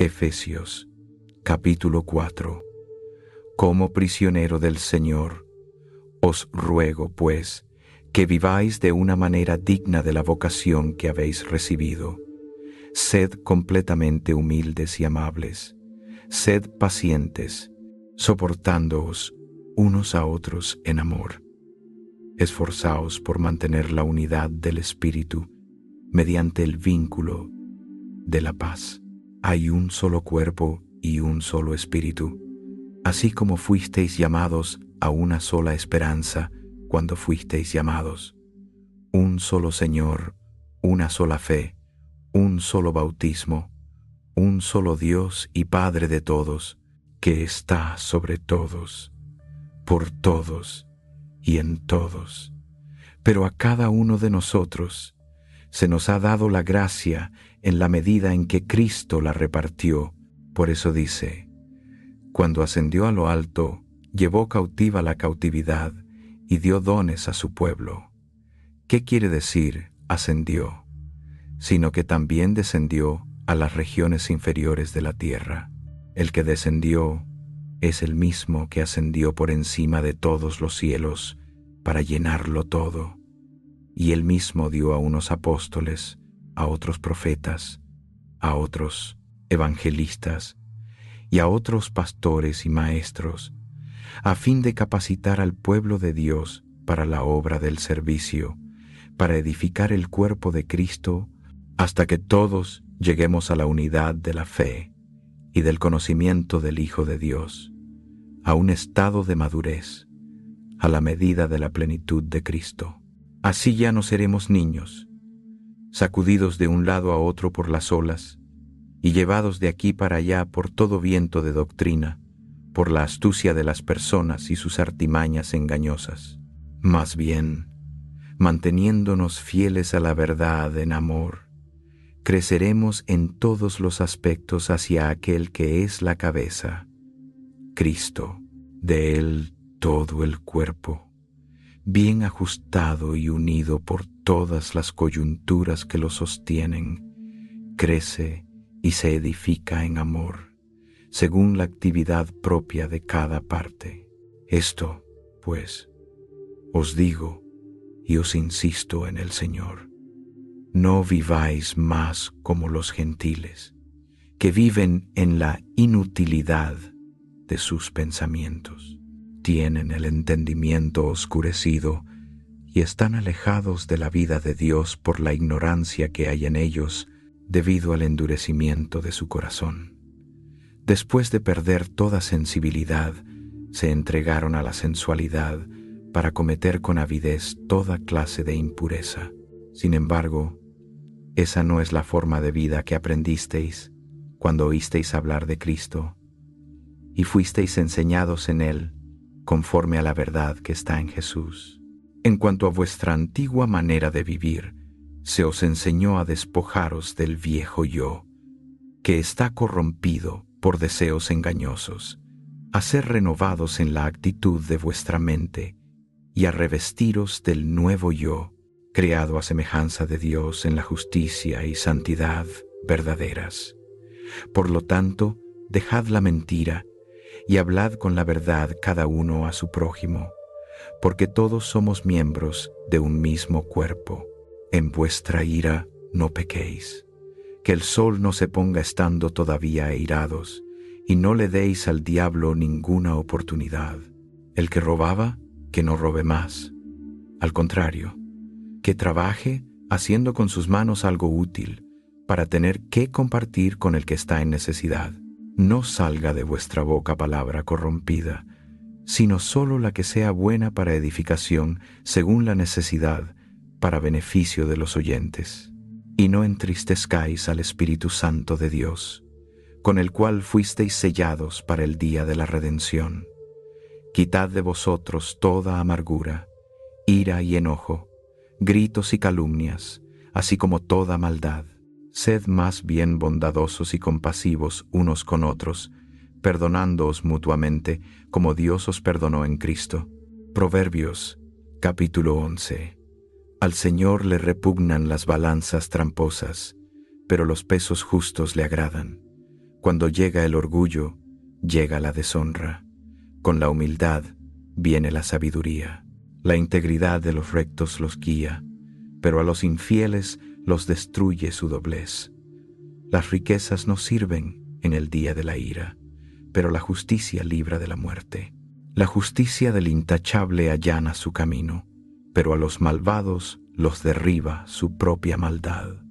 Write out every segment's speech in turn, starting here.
Efesios, capítulo 4. Como prisionero del Señor, os ruego, pues, que viváis de una manera digna de la vocación que habéis recibido. Sed completamente humildes y amables. Sed pacientes, soportándoos unos a otros en amor. Esforzaos por mantener la unidad del Espíritu mediante el vínculo de la paz. Hay un solo cuerpo y un solo Espíritu, así como fuisteis llamados a una sola esperanza cuando fuisteis llamados. Un solo Señor, una sola fe, un solo bautismo, un solo Dios y Padre de todos, que está sobre todos, por todos y en todos. Pero a cada uno de nosotros se nos ha dado la gracia en la medida en que Cristo la repartió. Por eso dice: cuando ascendió a lo alto, llevó cautiva la cautividad y dio dones a su pueblo. ¿Qué quiere decir ascendió? Sino que también descendió a las regiones inferiores de la tierra. El que descendió es el mismo que ascendió por encima de todos los cielos para llenarlo todo. Y él mismo dio a unos apóstoles, a otros profetas, a otros evangelistas y a otros pastores y maestros, a fin de capacitar al pueblo de Dios para la obra del servicio, para edificar el cuerpo de Cristo, hasta que todos lleguemos a la unidad de la fe y del conocimiento del Hijo de Dios, a un estado de madurez, a la medida de la plenitud de Cristo. Así ya no seremos niños, sacudidos de un lado a otro por las olas y llevados de aquí para allá por todo viento de doctrina, por la astucia de las personas y sus artimañas engañosas. Más bien, manteniéndonos fieles a la verdad en amor, creceremos en todos los aspectos hacia aquel que es la cabeza, Cristo. De él todo el cuerpo, bien ajustado y unido por todas las coyunturas que lo sostienen, crece y se edifica en amor, según la actividad propia de cada parte. Esto, pues, os digo y os insisto en el Señor: no viváis más como los gentiles, que viven en la inutilidad de sus pensamientos. Tienen el entendimiento oscurecido y están alejados de la vida de Dios por la ignorancia que hay en ellos debido al endurecimiento de su corazón. Después de perder toda sensibilidad, se entregaron a la sensualidad para cometer con avidez toda clase de impureza. Sin embargo, esa no es la forma de vida que aprendisteis cuando oísteis hablar de Cristo y fuisteis enseñados en Él conforme a la verdad que está en Jesús. En cuanto a vuestra antigua manera de vivir, se os enseñó a despojaros del viejo yo, que está corrompido por deseos engañosos, a ser renovados en la actitud de vuestra mente y a revestiros del nuevo yo, creado a semejanza de Dios en la justicia y santidad verdaderas. Por lo tanto, dejad la mentira y hablad con la verdad cada uno a su prójimo, porque todos somos miembros de un mismo cuerpo. En vuestra ira no pequéis, que el sol no se ponga estando todavía airados, y no le deis al diablo ninguna oportunidad. El que robaba, que no robe más. Al contrario, que trabaje haciendo con sus manos algo útil, para tener qué compartir con el que está en necesidad. No salga de vuestra boca palabra corrompida, sino solo la que sea buena para edificación según la necesidad, para beneficio de los oyentes. Y no entristezcáis al Espíritu Santo de Dios, con el cual fuisteis sellados para el día de la redención. Quitad de vosotros toda amargura, ira y enojo, gritos y calumnias, así como toda maldad. Sed más bien bondadosos y compasivos unos con otros, perdonándoos mutuamente, como Dios os perdonó en Cristo. Proverbios, capítulo 11. Al Señor le repugnan las balanzas tramposas, pero los pesos justos le agradan. Cuando llega el orgullo, llega la deshonra. Con la humildad viene la sabiduría. La integridad de los rectos los guía, pero a los infieles los destruye su doblez. Las riquezas no sirven en el día de la ira, pero la justicia libra de la muerte. La justicia del intachable allana su camino, pero a los malvados los derriba su propia maldad.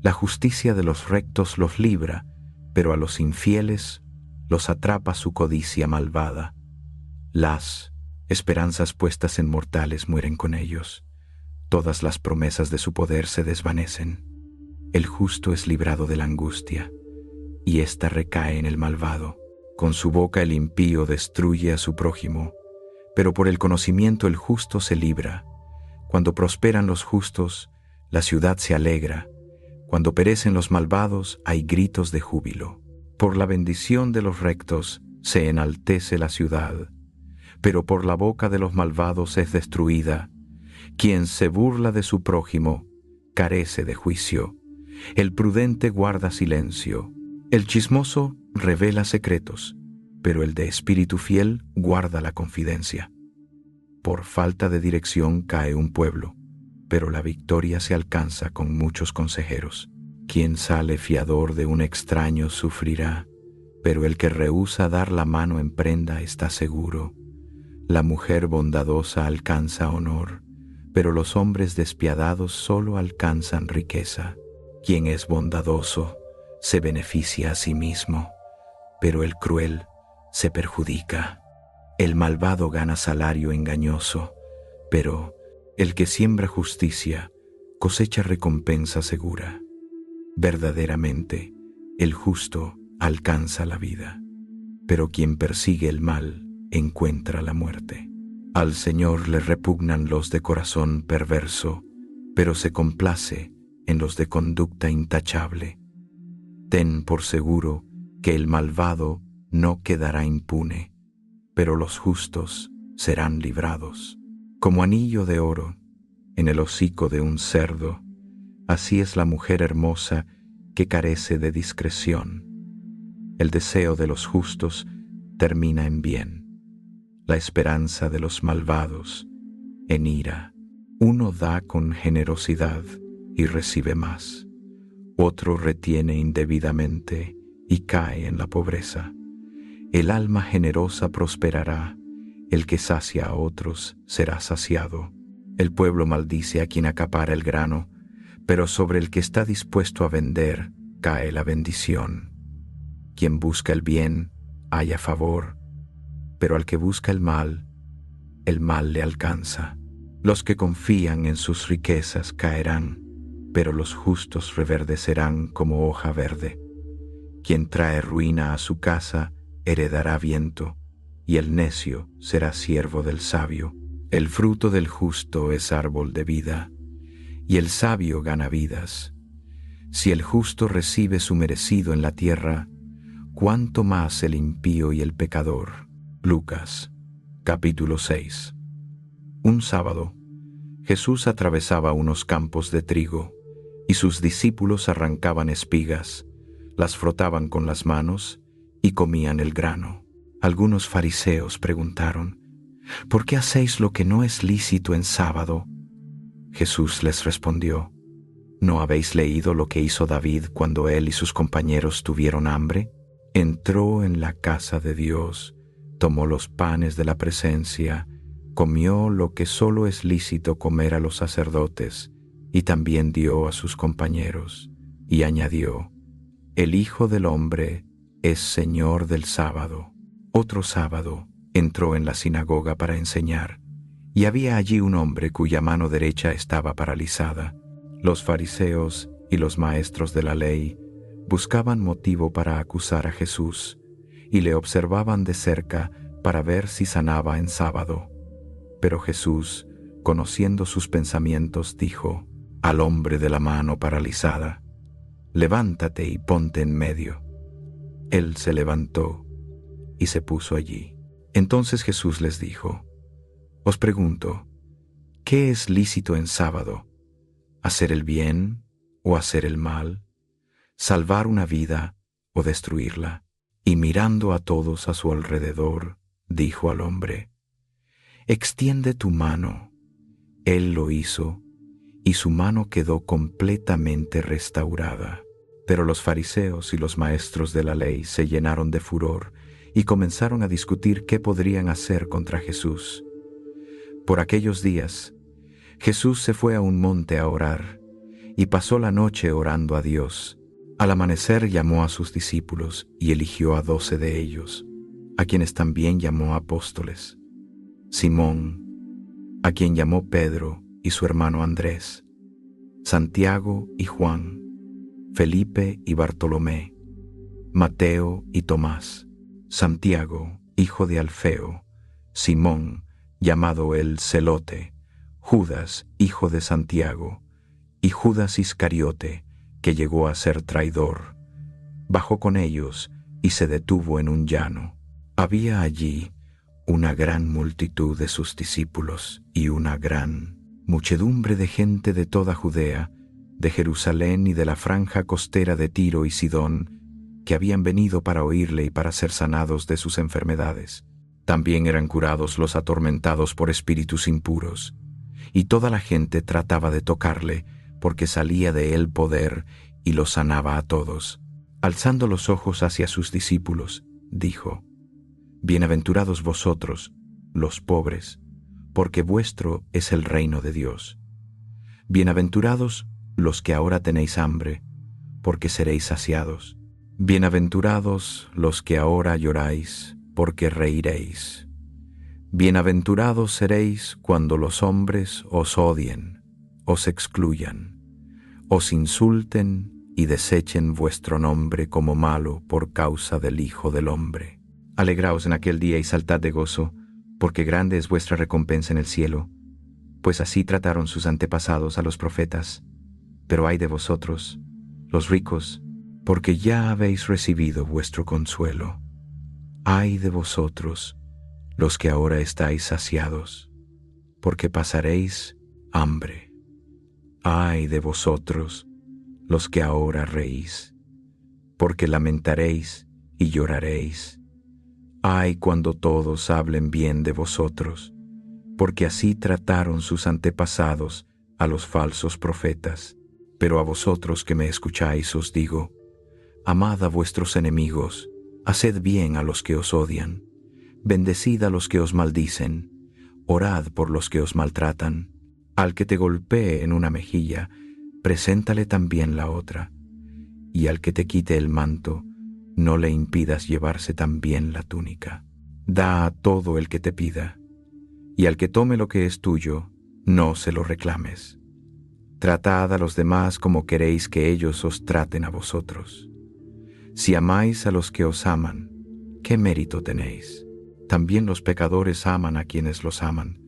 La justicia de los rectos los libra, pero a los infieles los atrapa su codicia malvada. Las esperanzas puestas en mortales mueren con ellos. Todas las promesas de su poder se desvanecen. El justo es librado de la angustia, y ésta recae en el malvado. Con su boca el impío destruye a su prójimo, pero por el conocimiento el justo se libra. Cuando prosperan los justos, la ciudad se alegra. Cuando perecen los malvados, hay gritos de júbilo. Por la bendición de los rectos se enaltece la ciudad, pero por la boca de los malvados es destruida. Quien se burla de su prójimo carece de juicio. El prudente guarda silencio. El chismoso revela secretos, pero el de espíritu fiel guarda la confidencia. Por falta de dirección cae un pueblo, pero la victoria se alcanza con muchos consejeros. Quien sale fiador de un extraño sufrirá, pero el que rehúsa dar la mano en prenda está seguro. La mujer bondadosa alcanza honor, pero los hombres despiadados solo alcanzan riqueza. Quien es bondadoso se beneficia a sí mismo, pero el cruel se perjudica. El malvado gana salario engañoso, pero el que siembra justicia cosecha recompensa segura. Verdaderamente, el justo alcanza la vida, pero quien persigue el mal encuentra la muerte. Al Señor le repugnan los de corazón perverso, pero se complace en los de conducta intachable. Ten por seguro que el malvado no quedará impune, pero los justos serán librados. Como anillo de oro en el hocico de un cerdo, así es la mujer hermosa que carece de discreción. El deseo de los justos termina en bien, la esperanza de los malvados en ira. Uno da con generosidad y recibe más. Otro retiene indebidamente y cae en la pobreza. El alma generosa prosperará, el que sacia a otros será saciado. El pueblo maldice a quien acapara el grano, pero sobre el que está dispuesto a vender cae la bendición. Quien busca el bien halla favor, pero al que busca el mal le alcanza. Los que confían en sus riquezas caerán, pero los justos reverdecerán como hoja verde. Quien trae ruina a su casa heredará viento, y el necio será siervo del sabio. El fruto del justo es árbol de vida, y el sabio gana vidas. Si el justo recibe su merecido en la tierra, ¿cuánto más el impío y el pecador? Lucas, capítulo 6. Un sábado, Jesús atravesaba unos campos de trigo, y sus discípulos arrancaban espigas, las frotaban con las manos y comían el grano. Algunos fariseos preguntaron: ¿por qué hacéis lo que no es lícito en sábado? Jesús les respondió: ¿no habéis leído lo que hizo David cuando él y sus compañeros tuvieron hambre? Entró en la casa de Dios, tomó los panes de la presencia, comió lo que solo es lícito comer a los sacerdotes, y también dio a sus compañeros, y añadió: el Hijo del Hombre es Señor del sábado. Otro sábado entró en la sinagoga para enseñar, y había allí un hombre cuya mano derecha estaba paralizada. Los fariseos y los maestros de la ley buscaban motivo para acusar a Jesús, y le observaban de cerca para ver si sanaba en sábado. Pero Jesús, conociendo sus pensamientos, dijo al hombre de la mano paralizada: levántate y ponte en medio. Él se levantó y se puso allí. Entonces Jesús les dijo: os pregunto, ¿qué es lícito en sábado? ¿Hacer el bien o hacer el mal? ¿Salvar una vida o destruirla. Y mirando a todos a su alrededor, dijo al hombre: «Extiende tu mano». Él lo hizo, y su mano quedó completamente restaurada. Pero los fariseos y los maestros de la ley se llenaron de furor y comenzaron a discutir qué podrían hacer contra Jesús. Por aquellos días, Jesús se fue a un monte a orar, y pasó la noche orando a Dios. Al amanecer llamó a sus discípulos y eligió a 12 de ellos, a quienes también llamó apóstoles: Simón, a quien llamó Pedro y su hermano Andrés, Santiago y Juan, Felipe y Bartolomé, Mateo y Tomás, Santiago, hijo de Alfeo, Simón, llamado el Celote, Judas, hijo de Santiago, y Judas Iscariote, que llegó a ser traidor. Bajó con ellos y se detuvo en un llano. Había allí una gran multitud de sus discípulos y una gran muchedumbre de gente de toda Judea, de Jerusalén y de la franja costera de Tiro y Sidón, que habían venido para oírle y para ser sanados de sus enfermedades. También eran curados los atormentados por espíritus impuros, y toda la gente trataba de tocarle, porque salía de él poder y los sanaba a todos. Alzando los ojos hacia sus discípulos, dijo: «Bienaventurados vosotros, los pobres, porque vuestro es el reino de Dios. Bienaventurados los que ahora tenéis hambre, porque seréis saciados. Bienaventurados los que ahora lloráis, porque reiréis. Bienaventurados seréis cuando los hombres os odien, os excluyan, os insulten y desechen vuestro nombre como malo por causa del Hijo del Hombre. Alegraos en aquel día y saltad de gozo, porque grande es vuestra recompensa en el cielo, pues así trataron sus antepasados a los profetas. Pero ay de vosotros, los ricos, porque ya habéis recibido vuestro consuelo. Ay de vosotros, los que ahora estáis saciados, porque pasaréis hambre. Ay de vosotros, los que ahora reís, porque lamentaréis y lloraréis. Ay cuando todos hablen bien de vosotros, porque así trataron sus antepasados a los falsos profetas. Pero a vosotros que me escucháis os digo: amad a vuestros enemigos, haced bien a los que os odian, bendecid a los que os maldicen, orad por los que os maltratan. Al que te golpee en una mejilla, preséntale también la otra, y al que te quite el manto, no le impidas llevarse también la túnica. Da a todo el que te pida, y al que tome lo que es tuyo, no se lo reclames. Tratad a los demás como queréis que ellos os traten a vosotros. Si amáis a los que os aman, ¿qué mérito tenéis? También los pecadores aman a quienes los aman.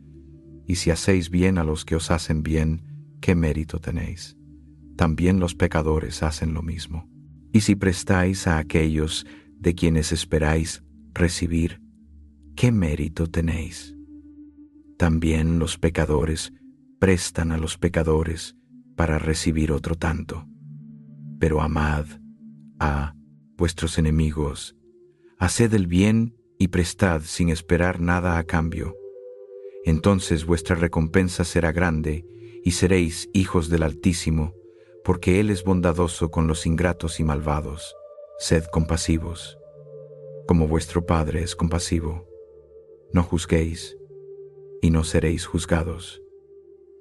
Y si hacéis bien a los que os hacen bien, ¿qué mérito tenéis? También los pecadores hacen lo mismo. Y si prestáis a aquellos de quienes esperáis recibir, ¿qué mérito tenéis? También los pecadores prestan a los pecadores para recibir otro tanto. Pero amad a vuestros enemigos, haced el bien y prestad sin esperar nada a cambio. Entonces vuestra recompensa será grande y seréis hijos del Altísimo, porque Él es bondadoso con los ingratos y malvados. Sed compasivos, como vuestro Padre es compasivo. No juzguéis, y no seréis juzgados.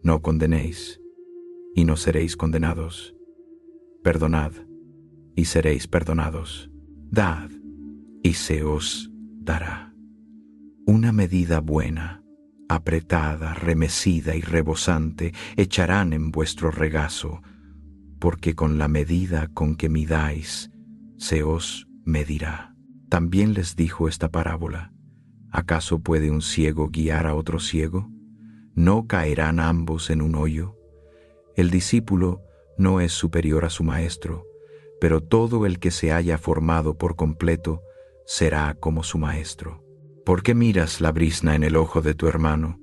No condenéis, y no seréis condenados. Perdonad, y seréis perdonados. Dad, y se os dará. Una medida buena, apretada, remecida y rebosante, echarán en vuestro regazo, porque con la medida con que midáis, se os medirá. También les dijo esta parábola: ¿acaso puede un ciego guiar a otro ciego? ¿No caerán ambos en un hoyo? El discípulo no es superior a su maestro, pero todo el que se haya formado por completo será como su maestro. ¿Por qué miras la brizna en el ojo de tu hermano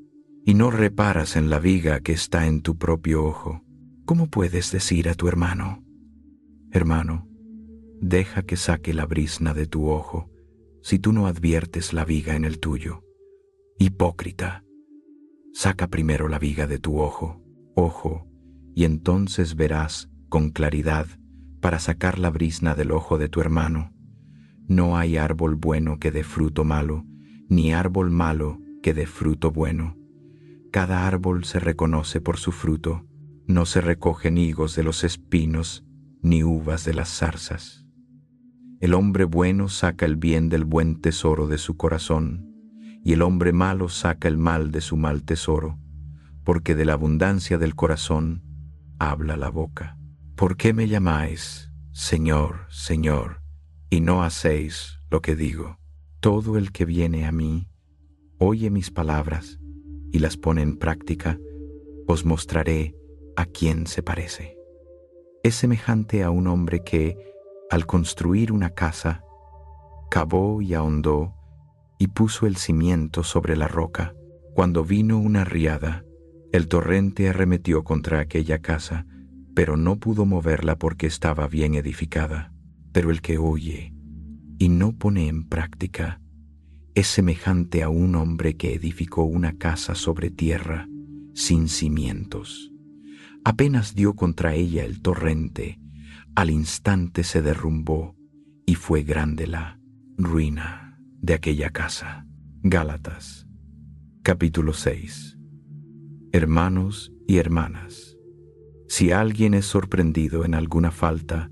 y no reparas en la viga que está en tu propio ojo? ¿Cómo puedes decir a tu hermano: hermano, Deja que saque la brizna de tu ojo, si tú no adviertes la viga en el tuyo. Hipócrita, saca primero la viga de tu ojo, y entonces verás con claridad para sacar la brizna del ojo de tu hermano. No hay árbol bueno que dé fruto malo, ni árbol malo que dé fruto bueno. Cada árbol se reconoce por su fruto. No se recogen higos de los espinos, ni uvas de las zarzas. El hombre bueno saca el bien del buen tesoro de su corazón, y el hombre malo saca el mal de su mal tesoro, porque de la abundancia del corazón habla la boca. ¿Por qué me llamáis, Señor, Señor, y no hacéis lo que digo? Todo el que viene a mí, oye mis palabras y las pone en práctica, os mostraré a quién se parece. Es semejante a un hombre que, al construir una casa, cavó y ahondó y puso el cimiento sobre la roca. Cuando vino una riada, el torrente arremetió contra aquella casa, pero no pudo moverla porque estaba bien edificada. Pero el que oye y no pone en práctica es semejante a un hombre que edificó una casa sobre tierra sin cimientos. Apenas dio contra ella el torrente, al instante se derrumbó y fue grande la ruina de aquella casa. Gálatas, capítulo 6. Hermanos y hermanas, si alguien es sorprendido en alguna falta,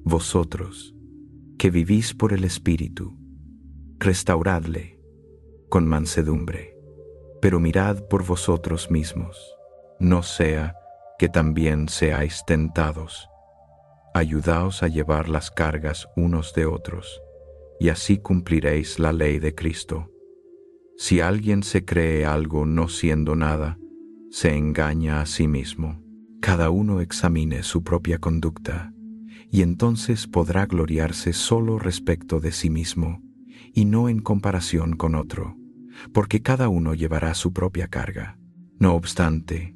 vosotros, que vivís por el Espíritu, restauradle con mansedumbre, pero mirad por vosotros mismos, no sea que también seáis tentados. Ayudaos a llevar las cargas unos de otros, y así cumpliréis la ley de Cristo. Si alguien se cree algo no siendo nada, se engaña a sí mismo. Cada uno examine su propia conducta, y entonces podrá gloriarse solo respecto de sí mismo, y no en comparación con otro, porque cada uno llevará su propia carga. No obstante,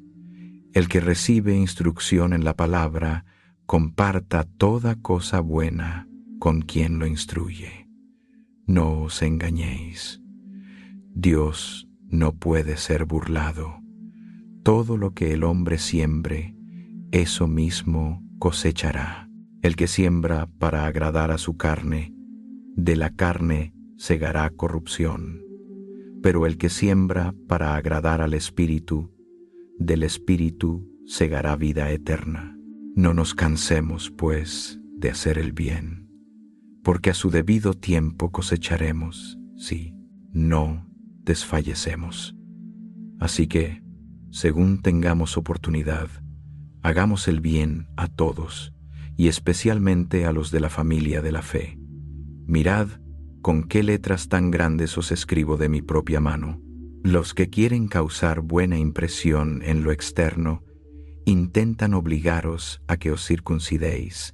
el que recibe instrucción en la palabra, comparta toda cosa buena con quien lo instruye. No os engañéis. Dios no puede ser burlado. Todo lo que el hombre siembre, eso mismo cosechará. El que siembra para agradar a su carne, de la carne segará corrupción. Pero el que siembra para agradar al Espíritu, del Espíritu segará vida eterna. No nos cansemos, pues, de hacer el bien, porque a su debido tiempo cosecharemos, si no desfallecemos. Así que, según tengamos oportunidad, hagamos el bien a todos, y especialmente a los de la familia de la fe. Mirad con qué letras tan grandes os escribo de mi propia mano. Los que quieren causar buena impresión en lo externo intentan obligaros a que os circuncidéis,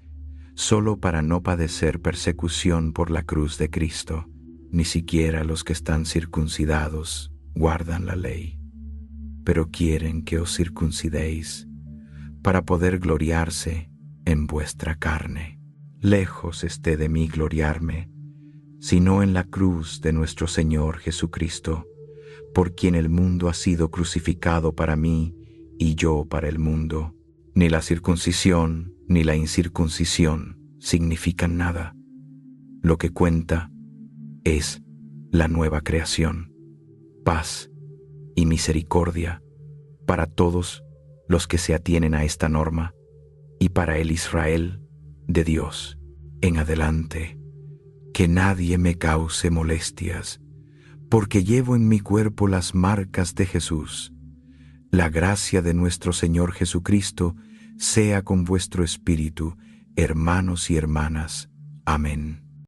solo para no padecer persecución por la cruz de Cristo. Ni siquiera los que están circuncidados guardan la ley, pero quieren que os circuncidéis para poder gloriarse en vuestra carne. Lejos esté de mí gloriarme, sino en la cruz de nuestro Señor Jesucristo, por quien el mundo ha sido crucificado para mí y yo para el mundo. Ni la circuncisión ni la incircuncisión significan nada. Lo que cuenta es la nueva creación, paz y misericordia para todos los que se atienen a esta norma y para el Israel de Dios en adelante. Que nadie me cause molestias, porque llevo en mi cuerpo las marcas de Jesús. La gracia de nuestro Señor Jesucristo sea con vuestro espíritu, hermanos y hermanas. Amén.